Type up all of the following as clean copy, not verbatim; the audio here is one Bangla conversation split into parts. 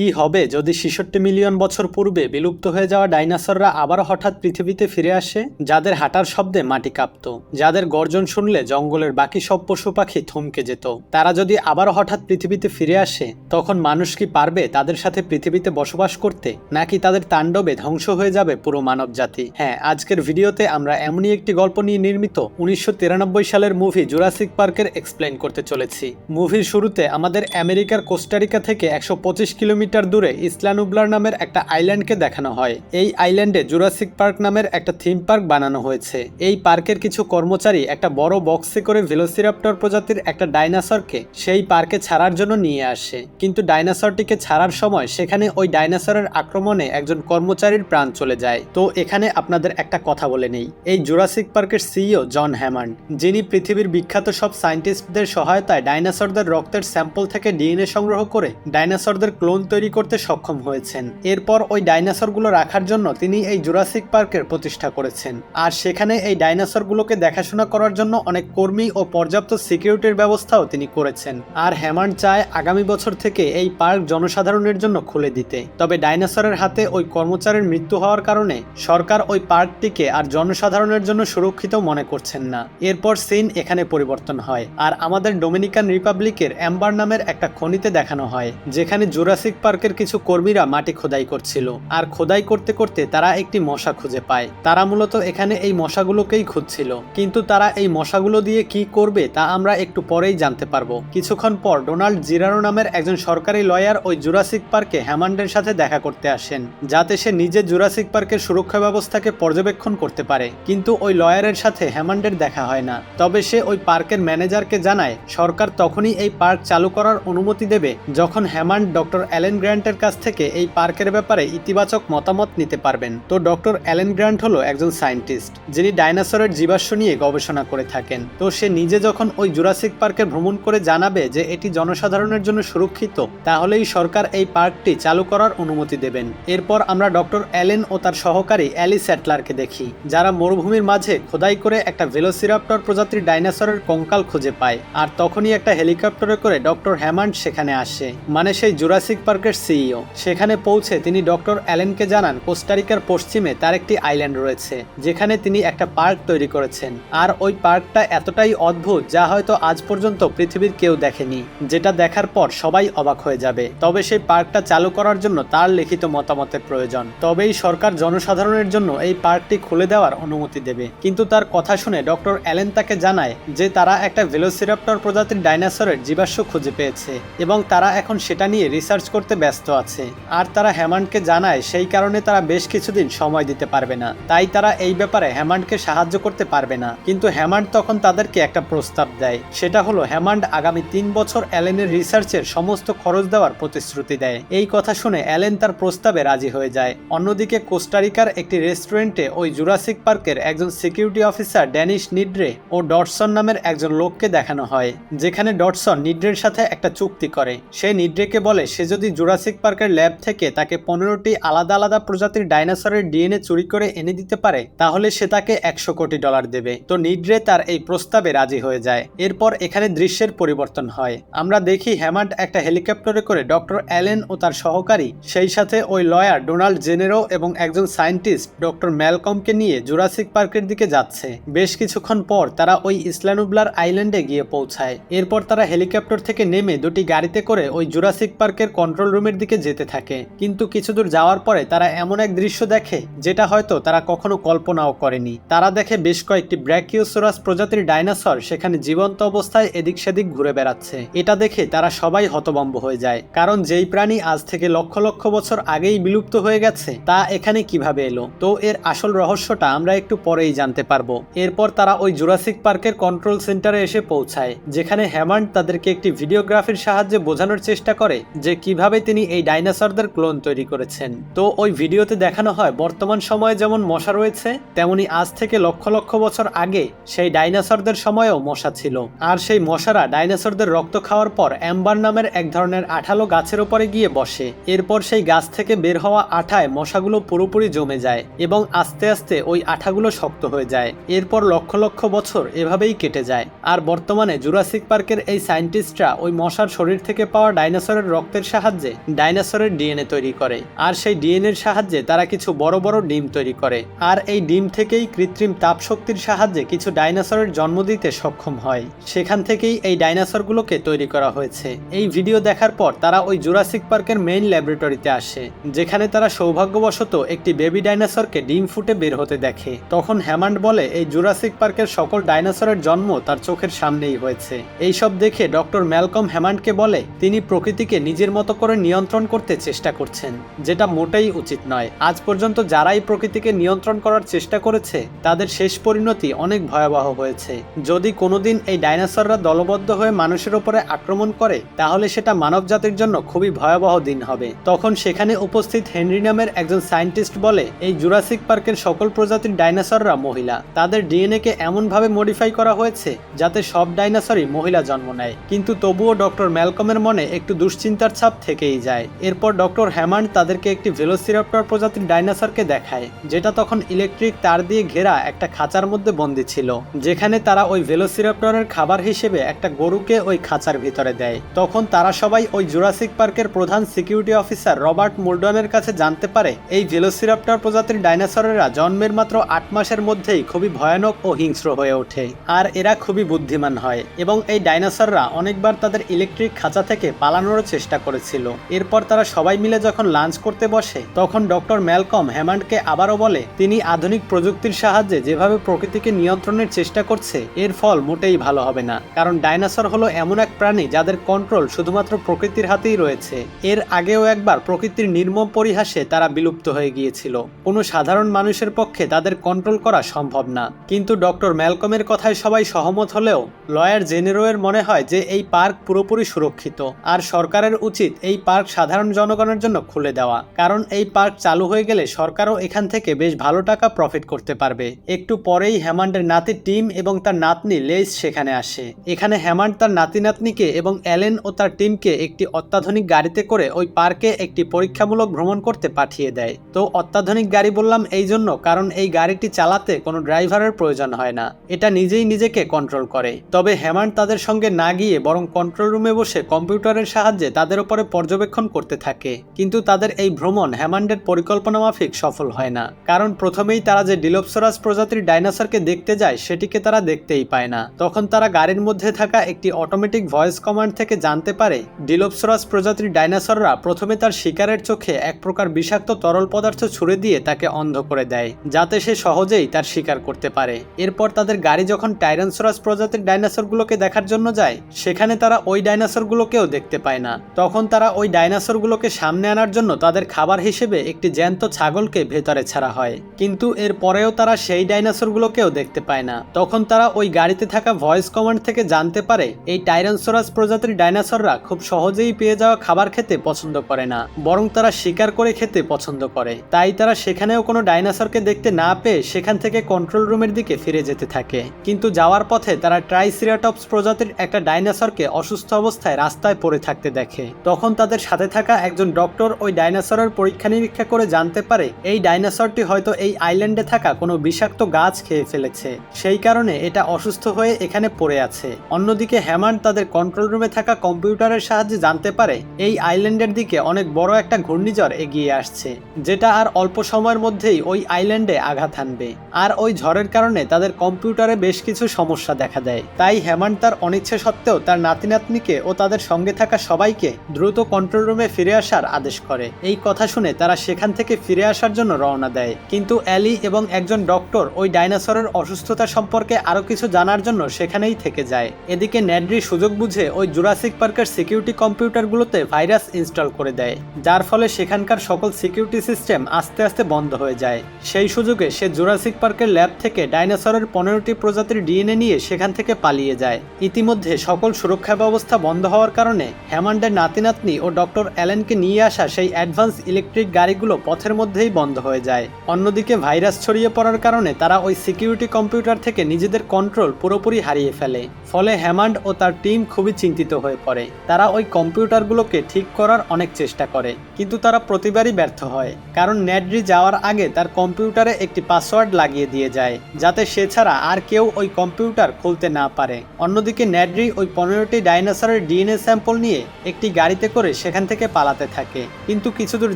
কি হবে যদি ৬৬ মিলিয়ন বছর পূর্বে বিলুপ্ত হয়ে যাওয়া ডাইনোসররা আবারও হঠাৎ পৃথিবীতে ফিরে আসে, যাদের হাঁটার শব্দে মাটি কাঁপত, যাদের গর্জন শুনলে জঙ্গলের বাকি সব পশু পাখি থমকে যেত। তারা যদি আবারও হঠাৎ পৃথিবীতে ফিরে আসে, তখন মানুষ কি পারবে তাদের সাথে পৃথিবীতে বসবাস করতে, নাকি তাদের তাণ্ডবে ধ্বংস হয়ে যাবে পুরো মানব জাতি? হ্যাঁ, আজকের ভিডিওতে আমরা এমনই একটি গল্প নিয়ে নির্মিত ১৯৯৩ সালের মুভি জুরাসিক পার্কের এক্সপ্লেইন করতে চলেছি। মুভির শুরুতে আমাদের আমেরিকার কোস্টারিকা থেকে ১২৫ কিলোমিটার দূরে ইসলানুবলার নামের একটা আইল্যান্ডকে দেখানো হয়। এই আইল্যান্ডে জুরাসিক পার্ক নামের একটা থিম পার্ক বানানো হয়েছে। এই পার্কের কিছু কর্মচারী একটা বড় বক্সে করে ভেলোসিরাপ্টর প্রজাতির একটা ডাইনোসরকে সেই পার্কে ছাড়ার জন্য নিয়ে আসে, কিন্তু ডাইনোসরটিকে ছাড়ার সময় সেখানে ওই ডাইনোসরের আক্রমণে একজন কর্মচারীর প্রাণ চলে যায়। তো এখানে আপনাদের একটা কথা বলে নেই, এই জুরাসিক পার্কের সিইও জন হ্যামান্ড, যিনি পৃথিবীর বিখ্যাত সব সায়েন্টিস্টদের সহায়তায় ডাইনোসরদের রক্তের স্যাম্পল থেকে ডিএনএ সংগ্রহ করে ডাইনোসরদের ক্লোন তৈরি করতে সক্ষম হয়েছেন। এরপর ওই ডাইনোসরগুলো রাখার জন্য তিনি এই জুরাসিক পার্কের প্রতিষ্ঠা করেছেন, আর সেখানে এই ডাইনোসরগুলোকে দেখাশোনা করার জন্য অনেক কর্মী ও পর্যাপ্ত সিকিউরিটির ব্যবস্থাও তিনি করেছেন। আর হ্যামান্ড চায় আগামী বছর থেকে এই পার্ক জনসাধারণের জন্য খুলে দিতে। তবে ডাইনোসরের হাতে ওই কর্মচারীর মৃত্যু হওয়ার কারণে সরকার ওই পার্কটিকে আর জনসাধারণের জন্য সুরক্ষিত মনে করছেন না। এরপর সিন এখানে পরিবর্তন হয়, আর আমাদের ডোমিনিকান রিপাবলিকের অ্যাম্বার নামের একটা খনিতে দেখানো হয়, যেখানে জুরাসিক পার্কের কিছু কর্মীরা মাটি খোদাই করছিল। আর খোদাই করতে করতে তারা একটি মশা খুঁজে পায়। তারা মূলত এখানে এই মশাগুলোকেই খুঁজছিল, কিন্তু তারা এই মশাগুলো দিয়ে কি করবে তা আমরা একটু পরেই জানতে পারবো। কিছুক্ষণ পর ডোনাল্ড জিরানো নামের একজন সরকারি লয়ার ওই জুরাসিক পার্কে হ্যামান্ডের সাথে দেখা করতে আসেন, যাতে সে নিজে জুরাসিক পার্কের সুরক্ষা ব্যবস্থাকে পর্যবেক্ষণ করতে পারে। কিন্তু ওই লয়ারের সাথে হ্যামান্ডের দেখা হয় না। তবে সে ওই পার্কের ম্যানেজারকে জানায় সরকার তখনই এই পার্ক চালু করার অনুমতি দেবে যখন হ্যামান্ড ডক্টর অ্যালেন গ্র্যান্টের কাছ থেকে এই পার্কের ব্যাপারে ইতিবাচক মতামত নিতে পারবেন। তো ডক্টর অ্যালেন গ্র্যান্ট হলো একজন সায়েন্টিস্ট, যিনি ডাইনোসরের জীবাশ্ম নিয়ে গবেষণা করে থাকেন। তো সে নিজে যখন ওই জুরাসিক পার্কে ভ্রমণ করে জানাবে যে এটি জনসাধারণের জন্য সুরক্ষিত, তাহলেই সরকার এই পার্কটি চালু করার অনুমতি দেবেন। এরপর আমরা ডক্টর অ্যালেন ও তার সহকারী অ্যালি স্যাটলারকে দেখি, যারা মরুভূমির মাঝে খোদাই করে একটা ভেলোসিরাপ্টর প্রজাতির ডাইনোসরের কঙ্কাল খুঁজে পায়। আর তখনই একটা হেলিকপ্টারে করে ডক্টর হ্যামান্ড সেখানে আসে, মানে সেই জুরাসিক পার্কের সিইও। সেখানে পৌঁছে তিনি ডক্টর অ্যালেনকে জানান কোস্টারিকার পশ্চিমে তার একটি আইল্যান্ড রয়েছে, যেখানে তিনি একটা পার্ক তৈরি করেছেন। আর ওই পার্কটা এতটাই অদ্ভুত যা হয়তো আজ পর্যন্ত পৃথিবীর কেউ দেখেনি, যেটা দেখার পর সবাই অবাক হয়ে যাবে। তবে সেই পার্কটা চালু করার জন্য তার লিখিত মতামতের প্রয়োজন, তবেই সরকার জনসাধারণের জন্য এই পার্কটি খুলে দেওয়ার অনুমতি দেবে। কিন্তু তার কথা শুনে ডক্টর অ্যালেন তাকে জানায় যে তারা একটা ভেলোসিরাপ্টর প্রজাতির ডাইনোসরের জীবাশ্ম খুঁজে পেয়েছে এবং তারা এখন সেটা নিয়ে রিসার্চ করতে ব্যস্ত আছে। আর তারা হ্যামান্ডকে জানায় সেই কারণে তারা বেশ কিছুদিন সময় দিতে পারবে না, তাই তারা এই ব্যাপারে হ্যামান্ডকে সাহায্য করতে পারবে না। কিন্তু হ্যামান্ড তখন তাদেরকে একটা প্রস্তাব দেয়, সেটা হলো হ্যামান্ড আগামী ৩ বছর অ্যালেনের রিসার্চের সমস্ত খরচ দেওয়ার প্রতিশ্রুতি দেয়। এই কথা শুনে অ্যালেন তার প্রস্তাবে রাজি হয়ে যায়। অন্যদিকে কোস্টারিকার একটি রেস্টুরেন্টে ওই জুরাসিক পার্কের একজন সিকিউরিটি অফিসার ড্যানিশ নিড্রে ও ডটসন নামের একজন লোককে দেখানো হয়, যেখানে ডটসন নিড্রের সাথে একটা চুক্তি করে। সে নিড্রেকে বলে সে যদি জুরাসিক পার্কের ল্যাব থেকে তাকে 15টি আলাদা আলাদা প্রজাতির ডাইনোসরের ডিএনএ চুরি করে এনে দিতে পারে, তাহলে সে তাকে $100 কোটি দেবে। তো নিড্রে তার এই প্রস্তাবে রাজি হয়ে যায়। এরপর এখানে দৃশ্যের পরিবর্তন হয়। আমরা দেখি হ্যামান্ড একটা হেলিকপ্টারে করে ডক্টর অ্যালেন ও তার সহকারী, সেই সাথে ওই লয়ার ডোনাল্ড জেনেরো এবং একজন সায়েন্টিস্ট ডক্টর ম্যালকমকে নিয়ে জুরাসিক পার্কের দিকে যাচ্ছে। বেশ কিছুক্ষণ পর তারা ওই ইসলানুবলার আইল্যান্ডে গিয়ে পৌঁছায়। এরপর তারা হেলিকপ্টার থেকে নেমে দুটি গাড়িতে করে ওই জুরাসিক পার্কের কন্ট্রোল রুমের দিকে যেতে থাকে। কিন্তু কিছু দূর যাওয়ার পরে তারা এমন এক দৃশ্য দেখে যেটা হয়তো তারা কখনো কল্পনাও করেনি। তারা দেখে বেশ কয়েকটি ব্র্যাকিওসোরাস প্রজাতির ডাইনোসর সেখানে জীবন্ত অবস্থায় এদিক সেদিক ঘুরে বেড়াচ্ছে। এটা দেখে তারা সবাই হতভম্ব হয়ে যায়, কারণ যেই প্রাণী আজ থেকে লক্ষ লক্ষ বছর আগেই বিলুপ্ত হয়ে গেছে তা এখানে কিভাবে এলো। তো এর আসল রহস্যটা আমরা একটু পরেই জানতে পারবো। এরপর তারা ওই জুরাসিক পার্কের কন্ট্রোল সেন্টারে এসে পৌঁছায়, যেখানে হ্যামান্ড তাদেরকে একটি ভিডিওগ্রাফির সাহায্যে বোঝানোর চেষ্টা করে যে কিভাবে এভাবে তিনি এই ডাইনোসরদের ক্লোন তৈরি করেছেন। তো ওই ভিডিওতে দেখানো হয় বর্তমান সময়ে যেমন মশা রয়েছে, তেমনি আজ থেকে লক্ষ লক্ষ বছর আগে সেই ডাইনোসরদের সময়েও মশা ছিল। আর সেই মশারা ডাইনোসরদের রক্ত খাওয়ার পর অ্যাম্বার নামের এক ধরনের আঠালো গাছের উপরে গিয়ে বসে। এরপর সেই গাছ থেকে বের হওয়া আঠায় মশাগুলো পুরোপুরি জমে যায় এবং আস্তে আস্তে ওই আঠাগুলো শক্ত হয়ে যায়। এরপর লক্ষ লক্ষ বছর এভাবেই কেটে যায়। আর বর্তমানে জুরাসিক পার্কের এই সায়েন্টিস্টরা ওই মশার শরীর থেকে পাওয়া ডাইনোসরের রক্তের সাহায্যে ডাইনোসরের ডিএনএ তৈরি করে। আর সেই ডিএনএর সাহায্যে তারা কিছু বড় বড় ডিম তৈরি করে। আর এই ডিম থেকেই কৃত্রিম তাপ শক্তির সাহায্যে কিছু ডাইনোসরের জন্ম দিতে সক্ষম হয়। সেখান থেকেই এই ডাইনোসরগুলোকে তৈরি করা হয়েছে। এই ভিডিও দেখার পর তারা ওই জুরাসিক পার্কের মেইন ল্যাবরেটরিতে আসে, যেখানে তারা সৌভাগ্যবশত একটি বেবি ডাইনোসরকে ডিম ফুটে বের হতে দেখে। তখন হ্যামান্ড বলে এই জুরাসিক পার্কের সকল ডাইনোসরের জন্ম তার চোখের সামনেই হয়েছে। এইসব দেখে ডক্টর ম্যালকম হ্যামান্ডকে বলে তিনি প্রকৃতিকে নিজের মতো করে নিয়ন্ত্রণ করতে চেষ্টা করছেন, যেটা মোটেই উচিত নয়। আজ পর্যন্ত যারাই প্রকৃতিকে নিয়ন্ত্রণ করার চেষ্টা করেছে তাদের শেষ পরিণতি অনেক ভয়াবহ হয়েছে। যদি কোনোদিন এই ডাইনোসররা দলবদ্ধ হয়ে মানুষের উপরে আক্রমণ করে তাহলে সেটা মানবজাতির জন্য খুবই ভয়াবহ দিন হবে। তখন সেখানে উপস্থিত হেনরি নামের একজন সায়েন্টিস্ট বলে এই জুরাসিক পার্কের সকল প্রজাতির ডাইনোসররা মহিলা। তাদের ডিএনএ কে এমনভাবে মডিফাই করা হয়েছে যাতে সব ডাইনোসরই মহিলা জন্ম নেয়। কিন্তু তবুও ডক্টর ম্যালকমের মনে একটু দুশ্চিন্তার ছাপ থেকেই যায়। এরপর ডক্টর হ্যামান্ড তাদেরকে একটি ভেলোসিরাপ্টর প্রজাতির ডাইনোসরকে দেখায়, যেটা তখন ইলেকট্রিক তার দিয়ে ঘেরা একটা খাঁচার মধ্যে বন্দী ছিল, যেখানে তারা ওই ভেলোসিরাপ্টরের খাবার হিসেবে একটা গরুকে ওই খাঁচার ভিতরে দেয়। তখন তারা সবাই ওই জুরাসিক পার্কের প্রধান সিকিউরিটি অফিসার রবার্ট মুলডনের কাছে জানতে পারে এই ভেলোসিরাপ্টর প্রজাতির ডাইনোসরেরা জন্মের মাত্র 8 মাসের মধ্যেই খুবই ভয়ানক ও হিংস্র হয়ে ওঠে। আর এরা খুবই বুদ্ধিমান হয় এবং এই ডাইনোসররা অনেকবার তাদের ইলেকট্রিক খাঁচা থেকে পালানোর চেষ্টা করেছিল। এরপর তারা সবাই মিলে যখন লাঞ্চ করতে বসে তখন ডক্টর ম্যালকম হ্যামান্ডকে আবারও বলে তিনি আধুনিক প্রযুক্তির সাহায্যে যেভাবে প্রকৃতিকে নিয়ন্ত্রণের চেষ্টা করছে এর ফল মোটেই ভালো হবে না, কারণ ডাইনোসর হলো এমন এক প্রাণী যাদের কন্ট্রোল শুধুমাত্র প্রকৃতির হাতেই রয়েছে। এর আগেও একবার প্রকৃতির নির্মম পরিহাসে তারা বিলুপ্ত হয়ে গিয়েছিল। কোনো সাধারণ মানুষের পক্ষে তাদের কন্ট্রোল করা সম্ভব না। কিন্তু ডক্টর ম্যালকমের কথায় সবাই সহমত হলেও লয়ার জেনেরোয়ের মনে হয় যে এই পার্ক পুরোপুরি সুরক্ষিত আর সরকারের উচিত এই পার্ক সাধারণ জনগণের জন্য খুলে দেওয়া, কারণ এই পার্ক চালু হয়ে গেলে সরকারও এখান থেকে বেশ ভালো টাকা প্রফিট করতে পারবে। একটু পরেই হ্যামান্ডের নাতি টিম এবং তার নাতনি লেইস সেখানে আসে। এখানে হ্যামান্ড তার নাতি নাতনিকে এবং অ্যালেন ও তার টিমকে একটি অত্যাধুনিক গাড়িতে করে ওই পার্কে একটি পরীক্ষামূলক ভ্রমণ করতে পাঠিয়ে দেয়। তো অত্যাধুনিক গাড়ি বললাম এই জন্য কারণ এই গাড়িটি চালাতে কোনো ড্রাইভারের প্রয়োজন হয় না, এটা নিজেই নিজেকে কন্ট্রোল করে। তবে হ্যামান্ড তাদের সঙ্গে না গিয়ে বরং কন্ট্রোল রুমে বসে কম্পিউটারের সাহায্যে তাদের উপরে পর্যবেক্ষণ করতে থাকে। কিন্তু তাদের এই ভ্রমণ হ্যামান্ডের পরিকল্পনা মাফিক সফল হয় না, কারণ প্রথমেই তারা যে ডিলোপসরাস প্রজাতির ডাইনোসরকে দেখতে যায় সেটিকে তারা দেখতেই পায় না। তখন তারা গাড়ির মধ্যে থাকা একটি অটোমেটিক ভয়েস কমান্ড থেকে জানতে পারে ডিলোপসরাস প্রজাতির ডাইনোসররা প্রথমে তার শিকারের চোখে এক প্রকার বিষাক্ত তরল পদার্থ ছুড়ে দিয়ে তাকে অন্ধ করে দেয়, যাতে সে সহজেই তার শিকার করতে পারে। এরপর তাদের গাড়ি যখন টাইরানোসরাস প্রজাতির ডাইনোসরগুলোকে দেখার জন্য যায় সেখানে তারা ওই ডাইনোসরগুলোকেও দেখতে পায় না। তখন তারা ওই ডাইনোসরগুলোকে সামনে আনার জন্য তাদের খাবার হিসেবে একটি জ্যান্ত ছাগলকে ভেতরে ছাড়া হয়, কিন্তু এর পরেও তারা সেই ডাইনোসরগুলোকেও দেখতে পায় না। তখন তারা ওই গাড়িতে থাকা ভয়েস কমান্ড থেকে জানতে পারে এই টাইরানোসরাস প্রজাতির ডাইনোসররা খুব সহজেই পেয়ে যাওয়া খাবার খেতে পছন্দ করে না, বরং তারা শিকার করে খেতে পছন্দ করে। তাই তারা সেখানেও কোনো ডাইনোসরকে দেখতে না পেয়ে সেখান থেকে কন্ট্রোল রুমের দিকে ফিরে যেতে থাকে। কিন্তু যাওয়ার পথে তারা ট্রাইসেরাটপস প্রজাতির একটা ডাইনোসরকে অসুস্থ অবস্থায় রাস্তায় পড়ে থাকতে দেখে। তখন তাদের সাথে থাকা একজন ডক্টর ওই ডাইনোসরের পরীক্ষা নিরীক্ষা করে জানতে পারে এই ডাইনোসরটি হয়তো এই আইল্যান্ডে থাকা কোনো বিষাক্ত গাছ খেয়ে ফেলেছে, সেই কারণে এটা অসুস্থ হয়ে এখানে পড়ে আছে। অন্যদিকে হ্যামান্ড তাদের কন্ট্রোল রুমে থাকা কম্পিউটারের সাহায্যে জানতে পারে এই আইল্যান্ডের দিকে অনেক বড় একটা ঘূর্ণিঝড় এগিয়ে আসছে, যেটা আর অল্প সময়ের মধ্যেই ওই আইল্যান্ডে আঘাত হানবে। আর ওই ঝড়ের কারণে তাদের কম্পিউটারে বেশ কিছু সমস্যা দেখা দেয়। তাই হ্যামান্ড তার অনিচ্ছে সত্ত্বেও তার নাতি নাতনিকে ও তাদের সঙ্গে থাকা সবাইকে দ্রুত কন্ট্রোল রুমে ফিরে আসার আদেশ করে। এই কথা শুনে তারা সেখান থেকে ফিরে আসার জন্য রওনা দেয়, কিন্তু অ্যালি এবং একজন ডক্টর ওই ডাইনোসরের অসুস্থতা সম্পর্কে আরো কিছু জানার জন্য সেখানেই থেকে যায়। এদিকে নেড্রি সুযোগ বুঝে ওই জুরাসিক পার্কের সিকিউরিটি কম্পিউটারগুলোতে ভাইরাস ইনস্টল করে দেয়, যার ফলে সেখানকার সকল সিকিউরিটি সিস্টেম আস্তে আস্তে বন্ধ হয়ে যায়। সেই সুযোগে সে জুরাসিক পার্কের ল্যাব থেকে ডাইনোসরের 15টি প্রজাতির ডিএনএ নিয়ে সেখান থেকে পালিয়ে যায়। ইতিমধ্যে সকল সুরক্ষা ব্যবস্থা বন্ধ হওয়ার কারণে হ্যামান্ডের নাতি নাতনি ও ও ডক্টর অ্যালেনকে নিয়ে আসা সেই অ্যাডভান্স ইলেকট্রিক গাড়িগুলো পথের মধ্যেই বন্ধ হয়ে যায়। অন্যদিকে ভাইরাস ছড়িয়ে পড়ার কারণে তারা ওই সিকিউরিটি কম্পিউটার থেকে নিজেদের কন্ট্রোল পুরোপুরি হারিয়ে ফেলে। ফলে হ্যামান্ড ও তার টিম খুবই চিন্তিত হয়ে পড়ে। তারা ওই কম্পিউটারগুলোকে ঠিক করার অনেক চেষ্টা করে, কিন্তু তারা প্রতিবারই ব্যর্থ হয়, কারণ নেডরি যাওয়ার আগে তার কম্পিউটারে একটি পাসওয়ার্ড লাগিয়ে দিয়ে যায়, যাতে সে ছাড়া আর কেউ ওই কম্পিউটার খুলতে না পারে। অন্যদিকে নেডরি ওই 15টি ডাইনোসরের ডিএনএ স্যাম্পল নিয়ে একটি গাড়িতে করে সেখান থেকে পালাতে থাকে, কিন্তু কিছু দূর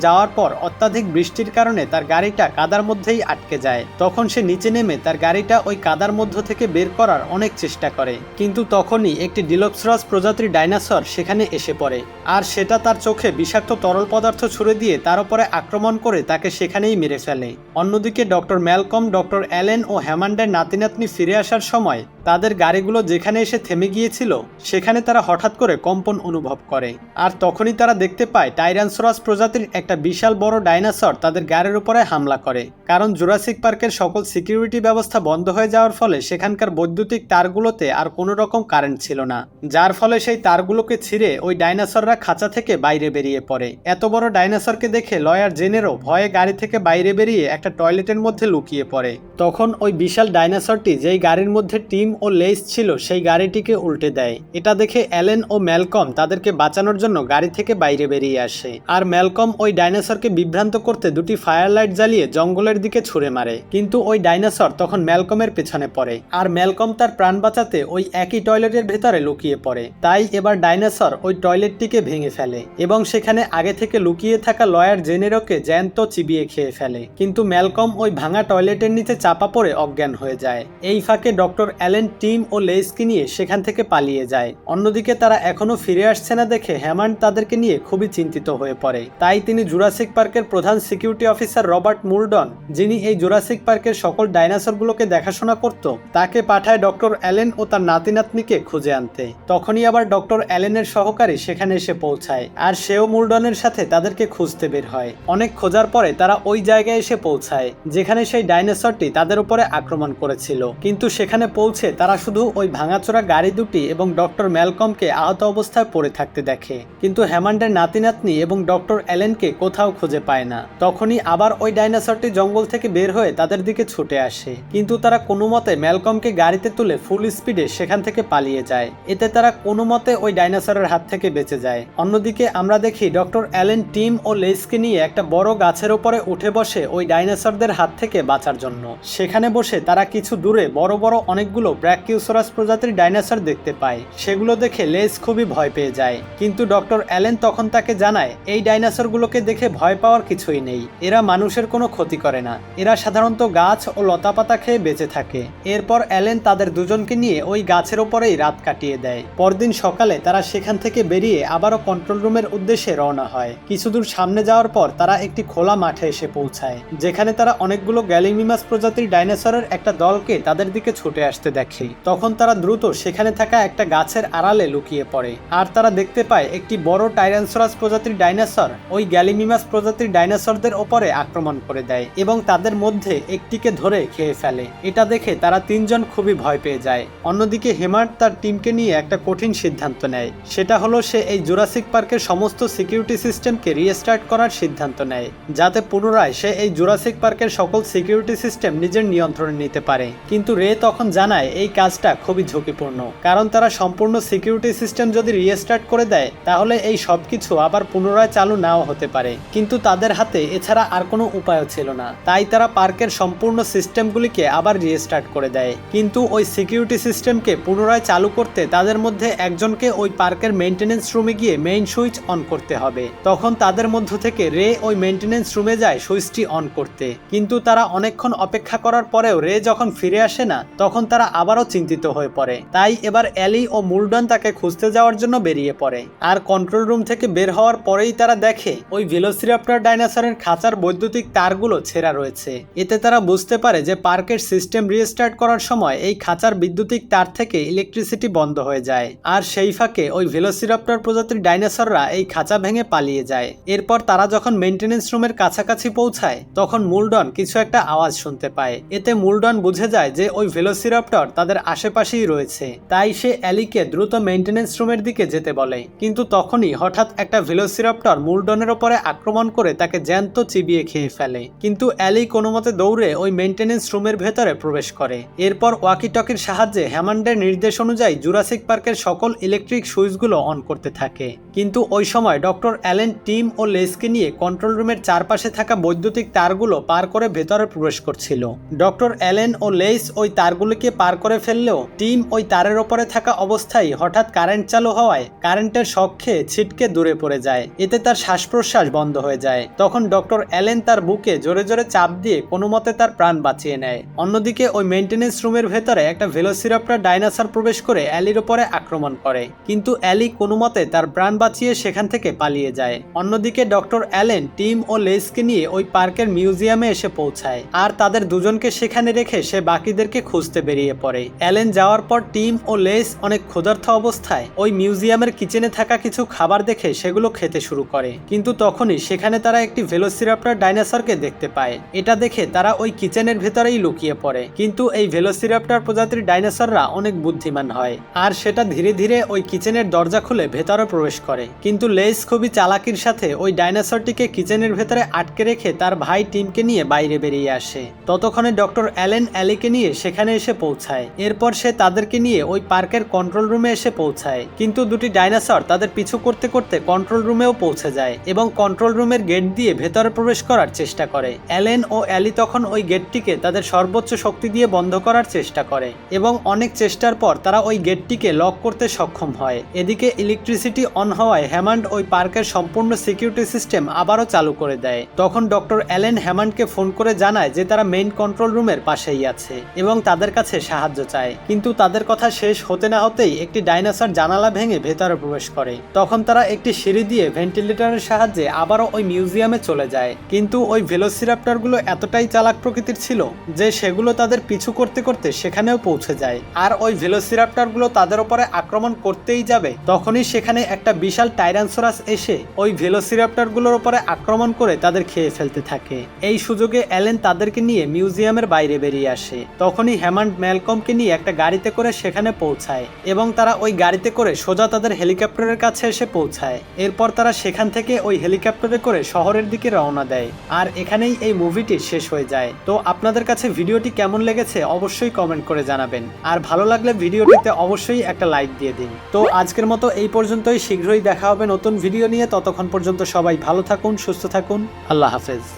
যাওয়ার পর অত্যাধিক বৃষ্টির কারণে তার গাড়িটা কাদার মধ্যেই আটকে যায়। তখন সে নিচে নেমে তার গাড়িটা ওই কাদার মধ্য থেকে বের করার অনেক চেষ্টা করে, কিন্তু তখনই একটি ডিলোপসরাস প্রজাতির ডাইনোসর সেখানে এসে পড়ে, আর সেটা তার চোখে বিষাক্ত তরল পদার্থ ছুড়ে দিয়ে তার উপরে আক্রমণ করে তাকে সেখানেই মেরে ফেলে। অন্যদিকে ডক্টর ম্যালকম, ডক্টর অ্যালেন ও হ্যামান্ডের নাতি-নাতনি ফিরে আসার সময় তাদের গাড়িগুলো যেখানে এসে থেমে গিয়েছিল সেখানে তারা হঠাৎ করে কম্পন অনুভব করে, আর তখনই তারা দেখতে পায় টাইরানোসরাস প্রজাতির একটা বিশাল বড় ডাইনোসর তাদের গাড়ির উপরে হামলা করে। কারণ জুরাসিক পার্কের সকল সিকিউরিটি ব্যবস্থা বন্ধ হয়ে যাওয়ার ফলে সেখানকার বৈদ্যুতিক তারগুলোতে আর কোনো রকম কারেন্ট ছিল না, যার ফলে সেই তারগুলোকে ছিঁড়ে ওই ডাইনোসররা খাঁচা থেকে বাইরে বেরিয়ে পড়ে। এত বড় ডাইনোসরকে দেখে লয়ার জেনেরও ভয়ে গাড়ি থেকে বাইরে বেরিয়ে একটা টয়লেটের মধ্যে লুকিয়ে পড়ে। তখন ওই বিশাল ডাইনোসরটি যেই গাড়ির মধ্যে টিম ও লেইস ছিল সেই গাড়িটিকে উল্টে দেয়। এটা দেখে অ্যালেন ও ম্যালকম তাদেরকে বাঁচানোর জন্য গাড়ি থেকে বাইরে বেরিয়ে আসে, আর ম্যালকম ওই ডাইনোসরকে বিভ্রান্ত করতে দুটি ফায়ার লাইট জ্বালিয়ে জঙ্গলের দিকে ছুঁড়ে মারে, কিন্তু ওই ডাইনোসর তখন ম্যালকমের পেছনে পড়ে, আর ম্যালকম তার প্রাণ বাঁচাতে ওই একই টয়লেটের ভেতরে লুকিয়ে পড়ে। তাই এবার ডাইনোসর ওই টয়লেটটিকে ভেঙে ফেলে এবং সেখানে আগে থেকে লুকিয়ে থাকা লয়ার জেনেরোকে জ্যান্ত চিবিয়ে খেয়ে ফেলে, কিন্তু ম্যালকম ওই ভাঙা টয়লেটের নিচে চাপা পড়ে অজ্ঞান হয়ে যায়। এই ফাঁকে ডক্টর অ্যালেন টিম ও লেইসকে নিয়ে সেখান থেকে পালিয়ে যায়। অন্যদিকে তারা এখনো ফিরে আসছে না দেখে হ্যামান্ড তাদেরকে নিয়ে খুবই চিন্তিত হয়ে পড়ে। তাই তিনি জুরাসিক পার্কের প্রধান সিকিউরিটি অফিসার রবার্ট মুলডন, যিনি এই জুরাসিক পার্কের সকল ডাইনোসরগুলোকে দেখাশোনা করত, তাকে পাঠায় ডক্টর অ্যালেন ও তার নাতি-নাতনিকে খুঁজে আনতে। তখনই আবার ডক্টর অ্যালেনের সহকারী সেখানে এসে পৌঁছায়, আর সেও মুলডনের সাথে তাদেরকে খুঁজতে বের হয়। অনেক খোঁজার পরে তারা ওই জায়গায় এসে পৌঁছায় যেখানে সেই ডাইনোসরটি তাদের উপরে আক্রমণ করেছিল, কিন্তু সেখানে পৌঁছে তারা শুধু ওই ভাঙাচোরা গাড়ি দুটি এবং ডক্টর ম্যালকমকে আহত অবস্থায় পড়ে থাকতে দেখে, কিন্তু হ্যামান্ডের নাতি-নাতনি এবং ডক্টর অ্যালেনকে কোথাও খুঁজে পায় না। তখনই আবার ওই ডাইনোসরটি জঙ্গল থেকে বের হয়ে তাদের দিকে ছুটে আসে, কিন্তু তারা কোনো মতে ম্যালকমকে গাড়িতে তুলে ফুল স্পিডে সেখান থেকে পালিয়ে যায়। এতে তারা কোনো মতে ওই ডাইনোসরের হাত থেকে বেঁচে যায়। অন্যদিকে আমরা দেখি ডক্টর অ্যালেন টিম ও লেইসকে নিয়ে একটা বড় গাছের উপরে উঠে বসে ওই ডাইনোসরদের হাত থেকে বাঁচার জন্য। সেখানে বসে তারা কিছু দূরে বড় বড় অনেকগুলো ব্র্যাকিওসরাস প্রজাতির ডাইনোসর দেখতে পায়। সেগুলো দেখে লেইস খুবই ভয় পেয়ে যায়, কিন্তু ডক্টর অ্যালেন তখন তাকে জানায় এই ডাইনোসরগুলোকে দেখে ভয় পাওয়ার কিছুই নেই, এরা মানুষের কোনো ক্ষতি করে না, এরা সাধারণত গাছ ও লতাপাতা খেয়ে বেঁচে থাকে। এরপর অ্যালেন তাদের দুজনকে নিয়ে ওই গাছের ওপরেই রাত কাটিয়ে দেয়। পরদিন সকালে তারা সেখান থেকে বেরিয়ে আবারও কন্ট্রোল রুমের উদ্দেশ্যে রওনা হয়। কিছুদূর সামনে যাওয়ার পর তারা একটি খোলা মাঠে এসে পৌঁছায়, যেখানে তারা অনেকগুলো গ্যালিমিমাস প্রজাতির ডাইনোসরের একটা দলকে তাদের দিকে ছুটে আসতে দেখে। তখন তারা দ্রুত সেখানে থাকা একটা গাছের আড়ালে লুকিয়ে পড়ে, আর তারা দেখতে পায় একটি বড় টাইরানোসরাস প্রজাতির ডাইনোসর ওই গ্যালিমিমাস প্রজাতির ডাইনোসরদের ওপরে আক্রমণ করে দেয় এবং তাদের মধ্যে একটিকে ধরে খেয়ে ফেলে। এটা দেখে তারা তিনজন খুবই ভয় পেয়ে যায়। অন্যদিকে হ্যামান্ড তার টিমকে নিয়ে একটা কঠিন সিদ্ধান্ত নেয়, সেটা হলো সে এই জুরাসিক পার্কের সমস্ত সিকিউরিটি সিস্টেমকে রিস্টার্ট করার সিদ্ধান্ত নেয়, যাতে পুনরায় সে এই জুরাসিক পার্কের সকল সিকিউরিটি সিস্টেম নিজের নিয়ন্ত্রণে নিতে পারে। কিন্তু রে তখন জানায় এই কাজটা খুবই ঝুঁকিপূর্ণ, কারণ তারা সম্পূর্ণ সিকিউরিটি সিস্টেম যদি রিস্টার্ট করে দেয় তাহলে এই সবকিছু আবার পুনরায় চালু নাও হতে পারে। কিন্তু তাদের হাতে এছাড়া আর কোনো উপায়ও ছিল না, তাই তারা পার্কের সম্পূর্ণ সিস্টেমগুলিকে আবার রিস্টার্ট করে দেয়। কিন্তু ওই সিকিউরিটি সিস্টেমকে পুনরায় চালু করতে তাদের মধ্যে একজনকে ওই পার্কের মেইনটেনেন্স রুমে গিয়ে মেইন সুইচ অন করতে হবে। তখন তাদের মধ্য থেকে রে ওই মেইনটেনেন্স রুমে যায় সুইচটি অন করতে, কিন্তু তারা অনেকক্ষণ অপেক্ষা করার পরেও রে যখন ফিরে আসে না তখন তারা আবারও চিন্তিত হয়ে পড়ে। তাই এবার অ্যালি ও মুলডন তাকে খুঁজতে যাওয়ার জন্য বেরিয়ে পড়ে, আর কন্ট্রোল রুম থেকে বের হওয়ার পরেই তারা দেখে ওই ভেলোসিরাপ্টর ডাইনোসরের খাঁচার বৈদ্যুতিক তারগুলো ছেঁড়া রয়েছে। এতে তারা বুঝতে পারে যে পার্কের সিস্টেম রিস্টার্ট করার সময় এই খাঁচার বৈদ্যুতিক তার থেকে ইলেকট্রিসিটি বন্ধ হয়ে যায়, আর সেই ফাঁকে ওই ভেলোসিরাপ্টর প্রজাতির ডাইনোসররা এই খাঁচা ভেঙে পালিয়ে যায়। এরপর তারা যখন মেইনটেনেন্স রুমের কাছাকাছি পৌঁছায় তখন মুলডন কিছু একটা আওয়াজ শুনতে পায়। এতে মুলডন বুঝে যায় যে ওই ভেলোসিরাপ্টর তাদের আশেপাশেই রয়েছে, তাই সে অ্যালিকে দ্রুত মেইনটেনেন্স রুমের দিকে যেতে বলে। কিন্তু তখনই হঠাৎ একটা ভেলোসিরাপ্টর মুলডনের ওপরে আক্রমণ করে তাকে জ্যান্ত চিবিয়ে খেয়ে ফেলে, কিন্তু অ্যালি কোনো মতে দৌড়ে ওই মেইনটেনেন্স রুমের ভেতরে প্রবেশ করে। এরপর ওয়াকি টকির সাহায্যে হ্যামন্ডের নির্দেশ অনুযায়ী জুরাসিক পার্কের সকল ইলেকট্রিক সুইচগুলো অন করতে থাকে। কিন্তু ওই সময় ডক্টর অ্যালেন টিম ও লেসকে নিয়ে কন্ট্রোল রুমের চারপাশে থাকা বৈদ্যুতিক তারগুলো পার করে ভেতরে প্রবেশ করছিল। ডক্টর অ্যালেন ও লেস ওই তারগুলিকে পার করে ফেললেও টিম ওই তারের ওপরে থাকা অবস্থায় হঠাৎ কারেন্ট চালু হওয়ায় কারেন্টের শক খেয়ে ছিটকে দূরে পড়ে যায়। এতে তার শ্বাস প্রশ্বাস বন্ধ হয়ে যায়। তখন ডক্টর অ্যালেন তার বুকে জোরে জোরে চাপ দিয়ে কোনো মতে তার প্রাণ বাঁচিয়ে নেয়। অন্যদিকে ওই মেইনটেনেন্স রুমের ভেতরে একটা ভেলোসিরাপ্টর ডাইনোসর প্রবেশ করে অ্যালির ওপরে আক্রমণ করে, কিন্তু অ্যালি কোনো মতে তার প্রাণ বাঁচিয়ে সেখান থেকে পালিয়ে যায়। অন্যদিকে ডক্টর অ্যালেন টিম ও লেসকে নিয়ে ওই পার্কের মিউজিয়ামে এসে পৌঁছায়, আর তাদের দুজনকে সেখানে রেখে সে বাকিদেরকে খুঁজতে বেরিয়ে পড়ে। অ্যালেন যাওয়ার পর টিম ও লেস অনেক ক্ষুধার্ত অবস্থায় ওই মিউজিয়ামের কিচেনে থাকা কিছু খাবার দেখে সেগুলো খেতে শুরু করে, কিন্তু তখনই সেখানে তারা একটি ভেলোসিরাপ্টর ডাইনোসরকে দেখতে পায়। এটা দেখে তারা ওই কিচেনের ভেতরেই লুকিয়ে পড়ে, কিন্তু এই ভেলোসিরাপ্টর প্রজাতির ডাইনোসররা অনেক বুদ্ধিমান হয়, আর সেটা ধীরে ধীরে ওই কিচেনের দরজা খুলে ভেতরে প্রবেশ করে। কিন্তু লেস খুবই চালাকির সাথে ওই ডাইনোসরটিকে কিচেনের ভেতরে আটকে রেখে তার ভাই টিমকে নিয়ে বাইরে বেরিয়ে আসে। ততক্ষণে ডক্টর অ্যালেন অ্যালিকে নিয়ে সেখানে এসে পৌঁছায়। এরপর সে তাদেরকে নিয়ে ওই পার্কের কন্ট্রোল রুমে এসে পৌঁছায়, কিন্তু দুটি ডাইনোসর তাদের পিছু করতে করতে কন্ট্রোল রুমেও পৌঁছে যায় এবং কন্ট্রোল রুমের গেট দিয়ে ভেতরে প্রবেশ করার চেষ্টা করে। অ্যালেন ও অ্যালি তখন ওই গেটটিকে তাদের সর্বোচ্চ শক্তি দিয়ে বন্ধ করার চেষ্টা করে এবং অনেক চেষ্টার পর তারা ওই গেটটিকে লক করতে সক্ষম হয়। এদিকে ইলেকট্রিসিটি অন হওয়ায় হ্যামন্ড ওই পার্কের সম্পূর্ণ সিকিউরিটি সিস্টেম আবারও চালু করে দেয়। তখন ডক্টর অ্যালেন হ্যামন্ডকে ফোন করে জানায় যে তারা মেইন কন্ট্রোল রুমের পাশেই আছে এবং তাদের কাছে সাহায্য চায়, কিন্তু তাদের কথা শেষ হতে না হতেই একটি ডাইনোসর জানালা ভেঙে ভেতরে প্রবেশ করে। তখন তারা একটি সিঁড়ি দিয়ে ভেন্টিলেটরের সাহায্যে আবারও ওই মিউজিয়ামে চলে যায়, কিন্তু ওই ভেলোসিরাপ্টরগুলো এতটাই চালাক প্রকৃতির ছিল যে সেগুলো তাদের পিছু করতে করতে সেখানেও পৌঁছে যায়। আর ওই ভেলোসিরাপ্টরগুলো তাদের উপরে আক্রমণ করতেই যাবে, তখনই সেখানে একটা বিশাল টাইরানোসরাস এসে ওই ভেলোসিরাপ্টরগুলোর উপরে আক্রমণ করে তাদের খেয়ে ফেলতে থাকে। এই সুযোগে অ্যালেন তাদেরকে নিয়ে মিউজিয়ামের বাইরে বেরিয়ে আসে। তখনই হ্যামন্ড ম্যালকমকে নিয়ে একটা গাড়িতে করে সেখানে পৌঁছায় এবং তারা ওই গাড়িতে করে সোজা তাদের হেলিকপ্টারের কাছে এসে পৌঁছায়। এরপর তারা সেখান থেকে ওই হেলিকপ্টারে করে শহরের দিকে রওনা দেয়। আর এখানেই এই মুভিটি শেষ হয়ে যায়। তো আপনাদের কাছে ভিডিওটি কেমন লেগেছে অবশ্যই কমেন্ট করে জানাবেন, আর ভালো লাগলে ভিডিওটিতে অবশ্যই একটা লাইক দিয়ে দিন। তো আজকের মতো এই পর্যন্তই, শীঘ্রই দেখা হবে নতুন ভিডিও নিয়ে। ততক্ষণ পর্যন্ত সবাই ভালো থাকুন, সুস্থ থাকুন, আল্লাহ হাফেজ।